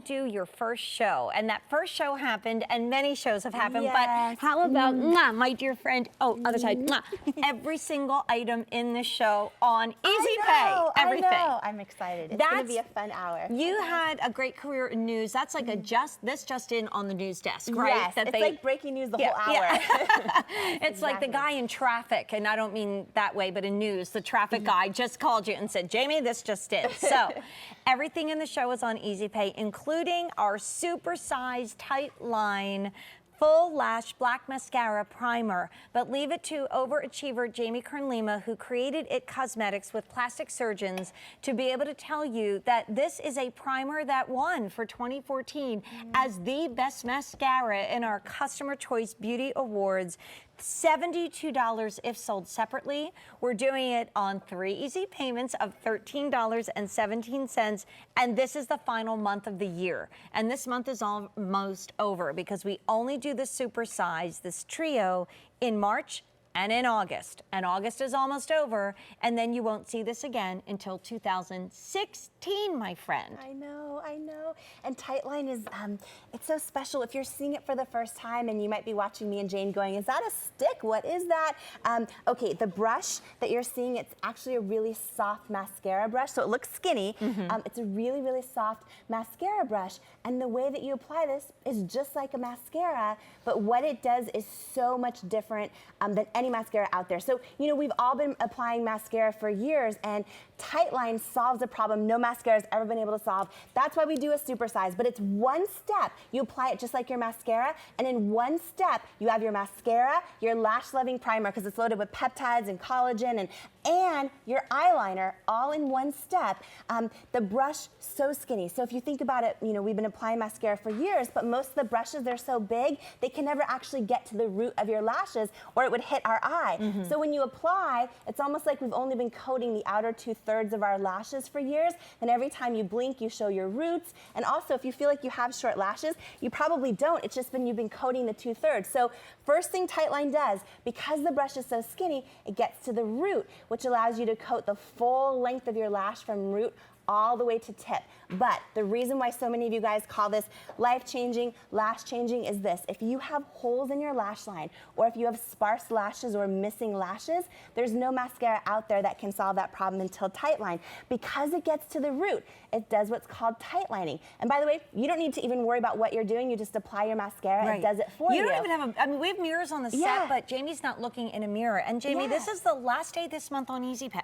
do your first show. And that first show happened, and many shows have happened. Yes. But how about, my dear friend, other side, every single item in the show on Easy Pay, everything. I know. I'm excited. It's going to be a fun hour. You had a great career in news. That's like this just in on the news desk, right? Yes, it's like breaking news the whole hour. Yeah. It's like the guy in traffic, and I don't mean that way, but in news, the traffic guy just called you and said, Jamie, this just in. So everything in the show is on Easy Pay, including our super-sized TIGHTLINE full lash black mascara primer, but leave it to overachiever Jamie Kern-Lima, who created IT Cosmetics with plastic surgeons, to be able to tell you that this is a primer that won for 2014 as the best mascara in our Customer Choice Beauty Awards. $72 if sold separately. We're doing it on 3 easy payments of $13.17, and this is the final month of the year. And this month is almost over because we only do the super size, this trio, in March and in August. And August is almost over, and then you won't see this again until 2016, my friend. I know, I know. And TIGHTLINE is, it's so special. If you're seeing it for the first time, and you might be watching me and Jane going, is that a stick? What is that? Okay, the brush that you're seeing, it's actually a really soft mascara brush, so it looks skinny. It's a really, really soft mascara brush, and the way that you apply this is just like a mascara, but what it does is so much different than any mascara out there. So, you know, we've all been applying mascara for years, and TIGHTLINE solves a problem no mascara has ever been able to solve. That's why we do a super size, but it's one step. You apply it just like your mascara, and in one step, you have your mascara, your lash-loving primer, because it's loaded with peptides and collagen, and your eyeliner, all in one step. The brush, so skinny. So if you think about it, you know, we've been applying mascara for years, but most of the brushes, they're so big, they can never actually get to the root of your lashes, or it would hit our eye. So when you apply, it's almost like we've only been coating the outer 2/3 of our lashes for years, and every time you blink, you show your roots. And also, if you feel like you have short lashes, you probably don't. It's just you've been coating the 2/3. So first thing TIGHTLINE does, because the brush is so skinny, it gets to the root, which allows you to coat the full length of your lash from root all the way to tip. But the reason why so many of you guys call this life-changing, lash-changing is this. If you have holes in your lash line, or if you have sparse lashes or missing lashes, there's no mascara out there that can solve that problem until TIGHTLINE. Because it gets to the root, it does what's called tightlining. And by the way, you don't need to even worry about what you're doing. You just apply your mascara. It does it for you. You don't even have I mean, we have mirrors on the set, but Jamie's not looking in a mirror. And Jamie, this is the last day this month on Easy Pay.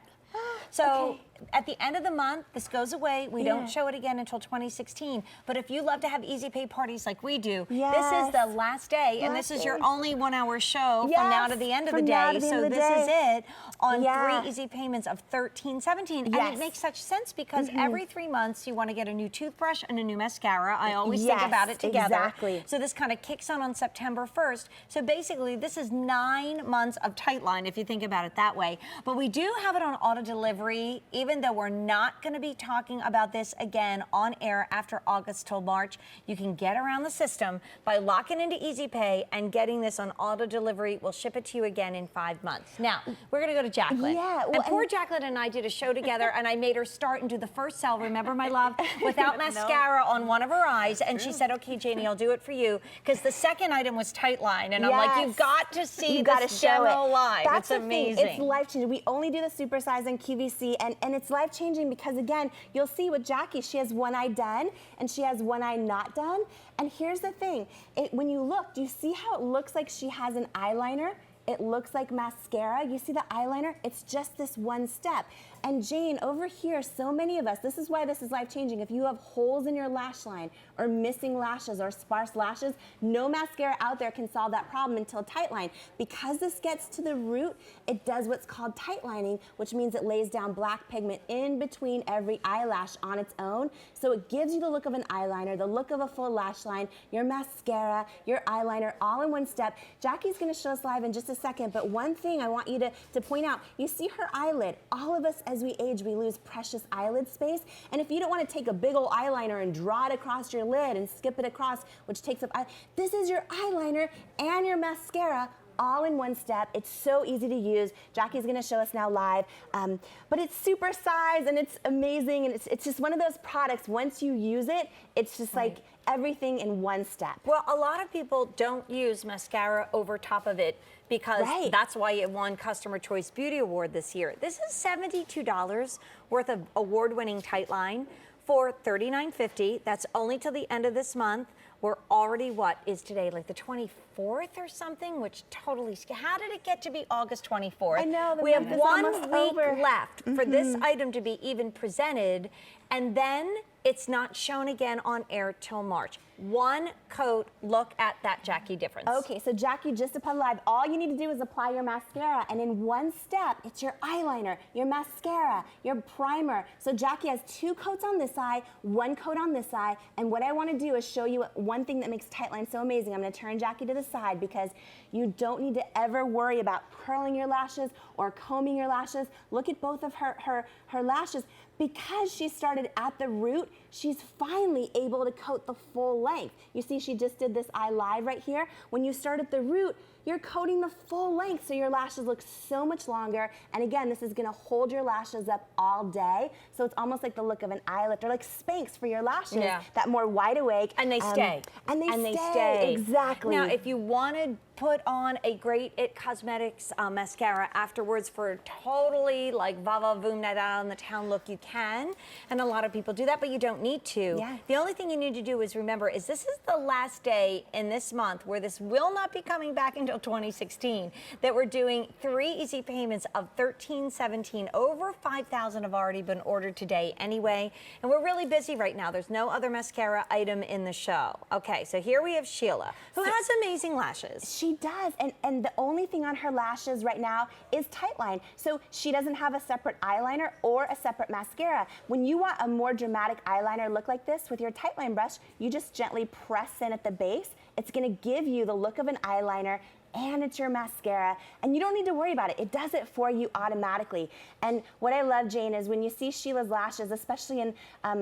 So at the end of the month, this goes away. We don't show it again until 2016. But if you love to have Easy Pay parties like we do, this is the last day, and this is your only 1-hour show from now to the end of the day. So this is it on 3 easy payments of $13.17. And it makes such sense because every 3 months you want to get a new toothbrush and a new mascara. I always think about it together. Exactly. So this kind of kicks on September 1st. So basically, this is 9 months of TIGHTLINE if you think about it that way. But we do have it on auto delivery, even though we're not going to be talking about this again on air after August till March. You can get around the system by locking into Easy Pay and getting this on auto delivery. We'll ship it to you again in 5 months. Now, we're going to go to Jacqueline. And poor Jacqueline and I did a show together, and I made her start and do the first sell, remember, my love, without mascara on one of her eyes. And she said, okay, Jamie, I'll do it for you. Because the second item was TIGHTLINE. And I'm like, you've got to see this demo live. It's amazing. It's life-changing. We only do the super size and QVC, and it's life-changing because, again, you'll see with Jackie, she has one eye done, and she has one eye not done. And here's the thing. When you look, do you see how it looks like she has an eyeliner? It looks like mascara. You see the eyeliner? It's just this one step. And Jane, over here, so many of us, this is why this is life-changing. If you have holes in your lash line or missing lashes or sparse lashes, no mascara out there can solve that problem until TIGHTLINE. Because this gets to the root, it does what's called tightlining, which means it lays down black pigment in between every eyelash on its own. So it gives you the look of an eyeliner, the look of a full lash line, your mascara, your eyeliner, all in one step. Jackie's gonna show us live in just a second, but one thing I want you to point out, you see her eyelid. All of us, as we age, we lose precious eyelid space. And if you don't want to take a big old eyeliner and draw it across your lid and skip it across, which takes up, this is your eyeliner and your mascara all in one step. It's so easy to use. Jackie's gonna show us now live. But it's super size and it's amazing, and it's just one of those products, once you use it, it's just like everything in one step. Well, a lot of people don't use mascara over top of it because that's why it won Customer Choice Beauty Award this year. This is $72 worth of award-winning TIGHTLINE for $39.50. That's only till the end of this month. We're already, what is today, like the 24th or something, which totally, how did it get to be August 24th? I know, we have 1 week over. left for this item to be even presented, and then it's not shown again on air till March. One coat, look at that Jackie difference. Okay, so Jackie just upon live, all you need to do is apply your mascara, and in one step, it's your eyeliner, your mascara, your primer. So Jackie has 2 coats on this eye, 1 coat on this eye, and what I want to do is show you one thing that makes TIGHTLINE so amazing. I'm going to turn Jackie to the side because you don't need to ever worry about curling your lashes or combing your lashes. Look at both of her lashes. Because she started at the root, she's finally able to coat the full length. You see, she just did this eye live right here. When you start at the root, you're coating the full length so your lashes look so much longer. And again, this is gonna hold your lashes up all day. So it's almost like the look of an eye lift, or like Spanx for your lashes, that more wide awake. And they stay. And they stay. Exactly. Now, if you wanted put on a great It Cosmetics mascara afterwards for totally like va voom night out on the town look, you can. And a lot of people do that, but you don't need to. Yeah. The only thing you need to do is remember is this is the last day in this month where this will not be coming back until 2016, that we're doing 3 easy payments of $13.17. Over 5,000 have already been ordered today anyway. And we're really busy right now. There's no other mascara item in the show. Okay, so here we have Sheila, who has amazing lashes. She does, and the only thing on her lashes right now is TIGHTLINE. So she doesn't have a separate eyeliner or a separate mascara. When you want a more dramatic eyeliner look like this with your TIGHTLINE brush, you just gently press in at the base. It's gonna give you the look of an eyeliner, and it's your mascara, and you don't need to worry about it. It does it for you automatically. And what I love, Jane, is when you see Sheila's lashes, especially in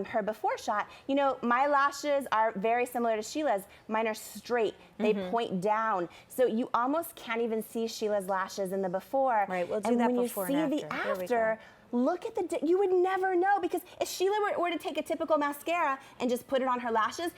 her before shot, you know, my lashes are very similar to Sheila's. Mine are straight. They point down. So you almost can't even see Sheila's lashes in the before. Right, we'll do that before and when you see the after, look at the, you would never know, because if Sheila were to take a typical mascara and just put it on her lashes,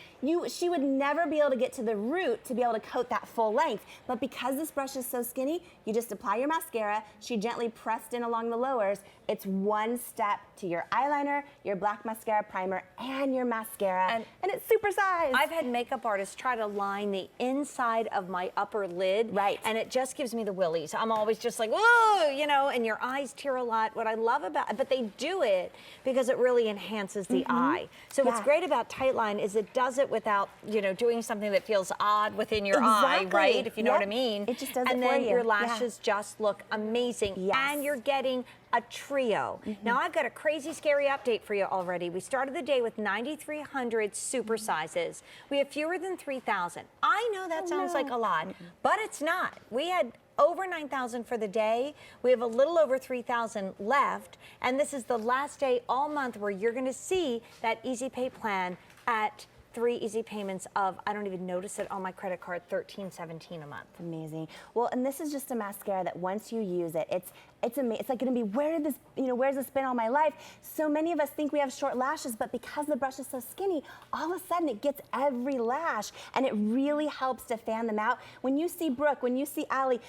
she would never be able to get to the root to be able to coat that full length. But because this brush is so skinny, you just apply your mascara, she gently pressed in along the lowers. It's one step to your eyeliner, your black mascara primer, and your mascara, and it's super size. I've had makeup artists try to line the inside of my upper lid, and it just gives me the willies. I'm always just like, whoa, you know, and your eyes tear a lot. What I love about it, but they do it because it really enhances the eye. So what's great about TIGHTLINE is it does it without, you know, doing something that feels odd within your eye, right? If you know what I mean. It just does it and for then you. Your lashes just look amazing, and you're getting a trio. Now I've got a crazy scary update for you already. We started the day with 9,300 super sizes. We have fewer than 3,000. I know that sounds like a lot, but it's not. We had over 9,000 for the day. We have a little over 3,000 left, and this is the last day all month where you're gonna see that easy pay plan at 3 easy payments of, I don't even notice it on my credit card, $13.17 a month. Amazing. Well, and this is just a mascara that once you use it, it's amazing. It's like going to be, where did this, you know, where's this been all my life? So many of us think we have short lashes, but because the brush is so skinny, all of a sudden it gets every lash, and it really helps to fan them out. When you see Brooke, when you see Allie,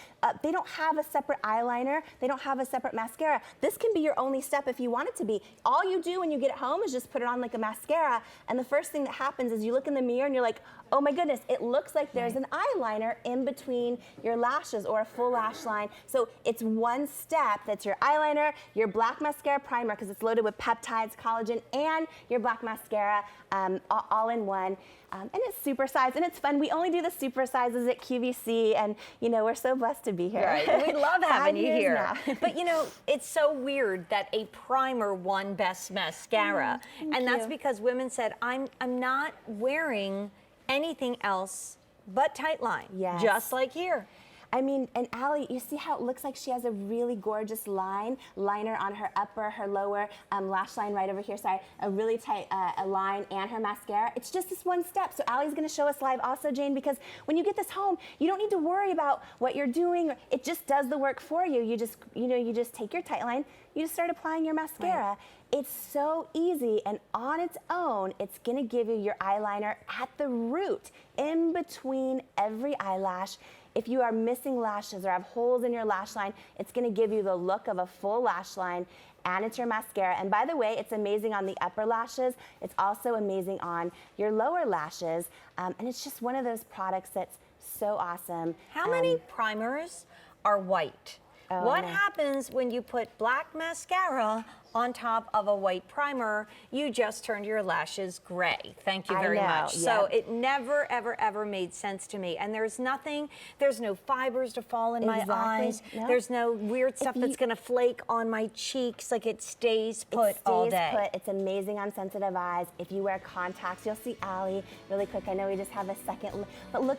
they don't have a separate eyeliner, they don't have a separate mascara. This can be your only step if you want it to be. All you do when you get it home is just put it on like a mascara, and the first thing that happens is you look in the mirror and you're like, oh my goodness, it looks like there's an eyeliner in between your lashes, or a full lash line. So it's one step that's your eyeliner, your black mascara primer, because it's loaded with peptides, collagen, and your black mascara all in one. And it's super size, and it's fun. We only do the super sizes at QVC, and you know, we're so blessed to be here. Right. We love having you here. Now. But you know, it's so weird that a primer won Best Mascara. And that's because women said, I'm not wearing anything else but TIGHTLINE, just like here. I mean, and Allie, you see how it looks like she has a really gorgeous liner on her upper, her lower lash line right over here, sorry, a really tight line, and her mascara. It's just this one step. So Allie's gonna show us live also, Jane, because when you get this home, you don't need to worry about what you're doing. It just does the work for you. You just, you just take your TIGHTLINE, you just start applying your mascara. Right. It's so easy, and on its own, it's gonna give you your eyeliner at the root, in between every eyelash. If you are missing lashes or have holes in your lash line, it's gonna give you the look of a full lash line, and it's your mascara. And by the way, it's amazing on the upper lashes. It's also amazing on your lower lashes. And it's just one of those products that's so awesome. How many primers are white? What happens when you put black mascara on top of a white primer? You just turned your lashes gray. Thank you very much. Yep. So it never, ever, ever made sense to me. And there's no fibers to fall in my eyes. No. There's no weird stuff that's gonna flake on my cheeks. Like it stays put all day. It's amazing on sensitive eyes. If you wear contacts, you'll see Allie really quick. I know we just have a second, but look.